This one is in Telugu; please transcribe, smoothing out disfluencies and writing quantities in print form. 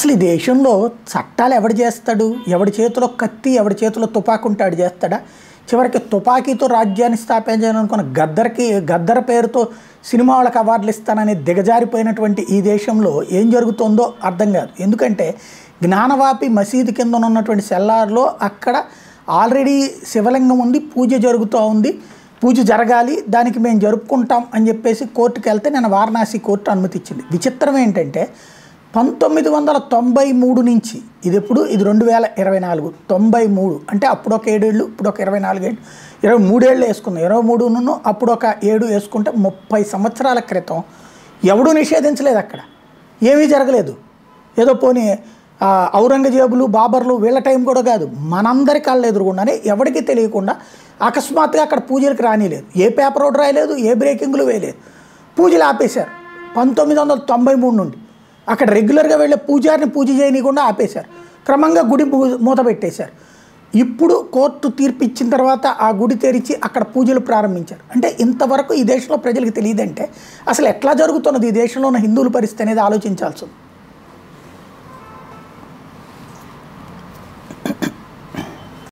అసలు ఈ దేశంలో చట్టాలు ఎవడు చేస్తాడు? ఎవడి చేతిలో కత్తి, ఎవడి చేతిలో తుపాకు ఉంటే ఆడు చేస్తాడా? చివరికి తుపాకీతో రాజ్యాన్ని స్థాపించాలనుకున్న గద్దర్ పేరుతో సినిమా వాళ్ళకి అవార్డులు ఇస్తానని దిగజారిపోయినటువంటి ఈ దేశంలో ఏం జరుగుతుందో అర్థం కాదు. ఎందుకంటే జ్ఞానవాపి మసీదు కింద ఉన్నటువంటి సెల్లార్లో అక్కడ ఆల్రెడీ శివలింగం ఉంది, పూజ జరుగుతూ ఉంది, పూజ జరగాలి, దానికి మేము జరుపుకుంటాం అని చెప్పేసి కోర్టుకు వెళ్తే నేను వారణాసి కోర్టు అనుమతి ఇచ్చింది. విచిత్రం ఏంటంటే 1993 నుంచి ఇది 2024 93 అంటే అప్పుడు ఒక 7 ఏళ్ళు, ఇప్పుడు ఒక 24 ఏళ్ళు, 23 ఏళ్ళు వేసుకుందాం, 23ను అప్పుడు ఒక 7 వేసుకుంటే 30 సంవత్సరాల క్రితం ఎవడూ నిషేధించలేదు, అక్కడ ఏమీ జరగలేదు. ఏదో పోనీ ఔరంగజేబులు, బాబర్లు వీళ్ళ టైం కూడా కాదు, మనందరి కాళ్ళు ఎదురుగుండానే ఎవరికి తెలియకుండా అకస్మాత్తుగా అక్కడ పూజలకు రానిలేదు, ఏ పేపర్ ఓటు రాయలేదు, ఏ బ్రేకింగ్లు వేయలేదు, పూజలు ఆపేశారు. 1993 నుండి అక్కడ రెగ్యులర్గా వెళ్ళే పూజారిని పూజ చేయనీయకుండా ఆపేశారు. క్రమంగా గుడి మూత పెట్టేశారు. ఇప్పుడు కోర్టు తీర్పు ఇచ్చిన తర్వాత ఆ గుడి తెరిచి అక్కడ పూజలు ప్రారంభించారు. అంటే ఇంతవరకు ఈ దేశంలో ప్రజలకు తెలియదంటే అసలు ఎట్లా జరుగుతున్నది ఈ దేశంలో ఉన్న హిందువుల పరిస్థితి అనేది ఆలోచించాల్సి ఉంది.